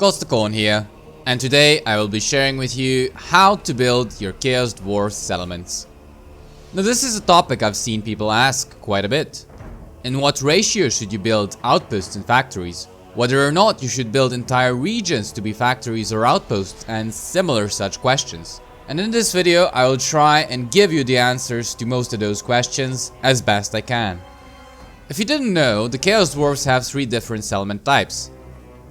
Khorne here, and today I will be sharing with you how to build your Chaos Dwarf settlements. Now this is a topic I've seen people ask quite a bit. In what ratio should you build outposts and factories? Whether or not you should build entire regions to be factories or outposts, and similar such questions. And in this video I will try and give you the answers to most of those questions as best I can. If you didn't know, the Chaos Dwarfs have 3 different settlement types: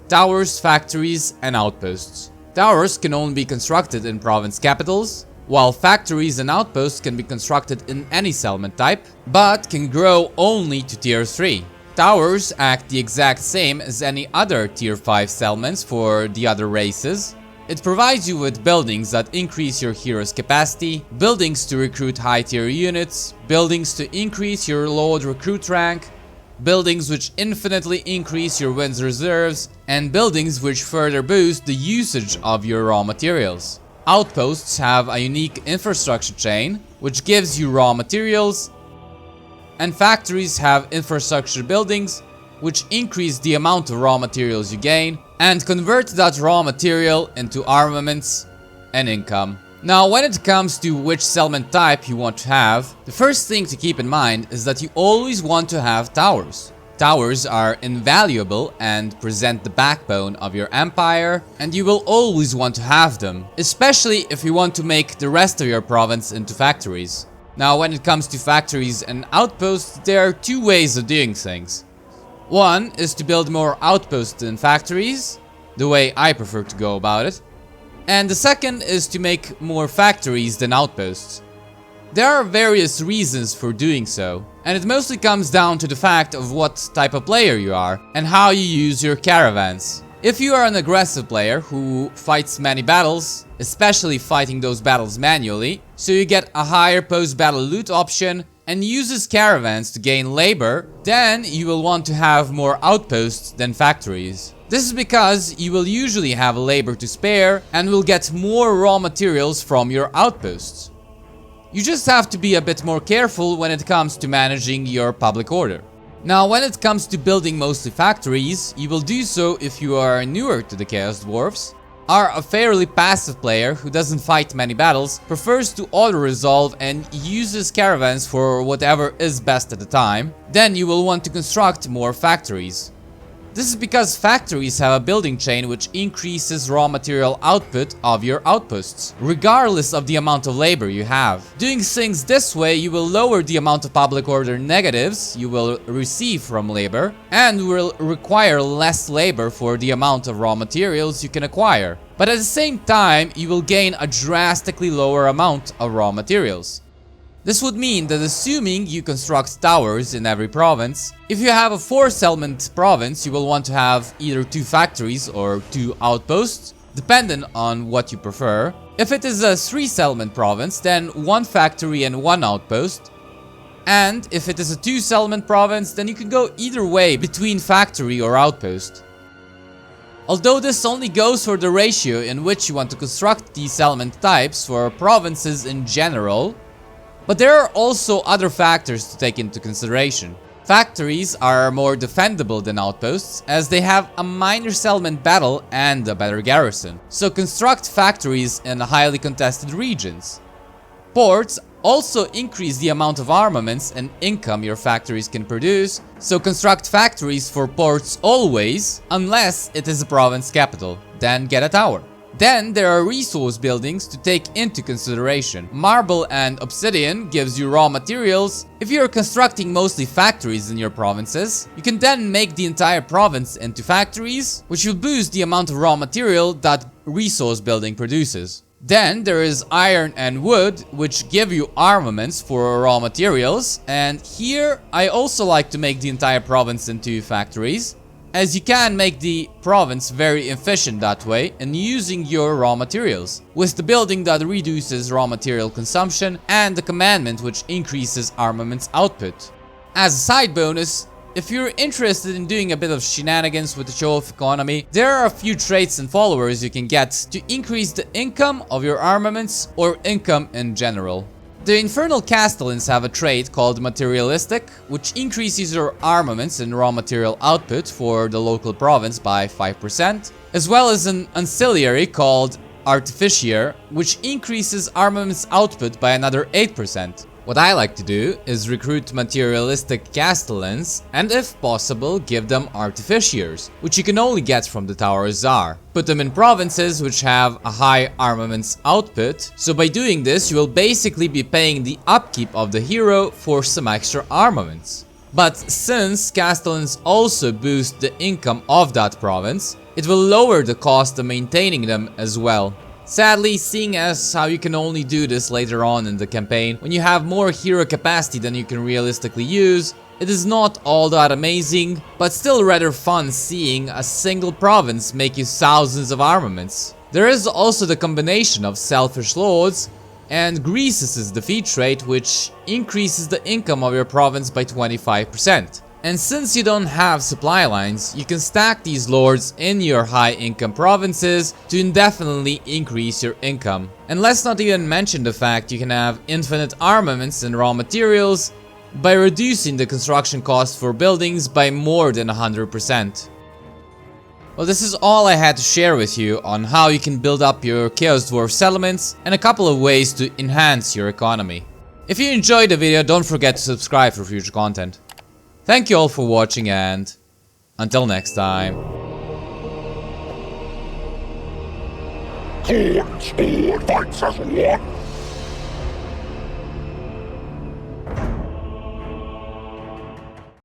towers, factories, and outposts. Towers can only be constructed in province capitals, while factories and outposts can be constructed in any settlement type, but can grow only to tier 3. Towers act the exact same as any other tier 5 settlements for the other races. It provides you with buildings that increase your hero's capacity, buildings to recruit high tier units, buildings to increase your lord recruit rank, buildings which infinitely increase your wins reserves, and buildings which further boost the usage of your raw materials. Outposts have a unique infrastructure chain, which gives you raw materials, and factories have infrastructure buildings, which increase the amount of raw materials you gain, and convert that raw material into armaments and income. Now, when it comes to which settlement type you want to have, the first thing to keep in mind is that you always want to have towers. Towers are invaluable and present the backbone of your empire, and you will always want to have them, especially if you want to make the rest of your province into factories. Now, when it comes to factories and outposts, there are 2 ways of doing things. One is to build more outposts than factories, the way I prefer to go about it. And the second is to make more factories than outposts. There are various reasons for doing so, and it mostly comes down to the fact of what type of player you are and how you use your caravans. If you are an aggressive player who fights many battles, especially fighting those battles manually, so you get a higher post-battle loot option and uses caravans to gain labor, then you will want to have more outposts than factories. This is because you will usually have labor to spare and will get more raw materials from your outposts. You just have to be a bit more careful when it comes to managing your public order. Now, when it comes to building mostly factories, you will do so if you are newer to the Chaos Dwarfs, are a fairly passive player who doesn't fight many battles, prefers to auto-resolve and uses caravans for whatever is best at the time, then you will want to construct more factories. This is because factories have a building chain which increases raw material output of your outposts, regardless of the amount of labor you have. Doing things this way, you will lower the amount of public order negatives you will receive from labor, and will require less labor for the amount of raw materials you can acquire. But at the same time, you will gain a drastically lower amount of raw materials. This would mean that assuming you construct towers in every province, if you have a 4 settlement province, you will want to have either 2 factories or 2 outposts, depending on what you prefer. If it is a 3 settlement province, then 1 factory and 1 outpost. And if it is a 2 settlement province, then you can go either way between factory or outpost. Although this only goes for the ratio in which you want to construct these settlement types for provinces in general, but there are also other factors to take into consideration. Factories are more defendable than outposts, as they have a minor settlement battle and a better garrison, so construct factories in highly contested regions. Ports also increase the amount of armaments and income your factories can produce, so construct factories for ports always, unless it is a province capital, then get a tower. Then there are resource buildings to take into consideration. Marble and obsidian gives you raw materials. If you are constructing mostly factories in your provinces, you can then make the entire province into factories, which will boost the amount of raw material that resource building produces. Then there is iron and wood, which give you armaments for raw materials, and here I also like to make the entire province into factories, as you can make the province very efficient that way in using your raw materials, with the building that reduces raw material consumption and the commandment which increases armaments output. As a side bonus, if you're interested in doing a bit of shenanigans with the Chorf economy, there are a few traits and followers you can get to increase the income of your armaments or income in general. The Infernal Castellans have a trait called Materialistic, which increases your armaments and raw material output for the local province by 5%. as well as an ancillary called Artificier, which increases armaments output by another 8%. What I like to do is recruit materialistic castellans and, if possible, give them artificiers, which you can only get from the Tower Czar. Put them in provinces which have a high armaments output, so by doing this you will basically be paying the upkeep of the hero for some extra armaments. But since castellans also boost the income of that province, it will lower the cost of maintaining them as well. Sadly, seeing as how you can only do this later on in the campaign, when you have more hero capacity than you can realistically use, it is not all that amazing, but still rather fun seeing a single province make you thousands of armaments. There is also the combination of Selfish Lords and Greases' defeat rate, which increases the income of your province by 25%. And since you don't have supply lines, you can stack these lords in your high income provinces to indefinitely increase your income. And let's not even mention the fact you can have infinite armaments and raw materials by reducing the construction cost for buildings by more than 100%. Well, this is all I had to share with you on how you can build up your Chaos Dwarf settlements and a couple of ways to enhance your economy. If you enjoyed the video, don't forget to subscribe for future content. Thank you all for watching, and until next time. Khorne fights as one.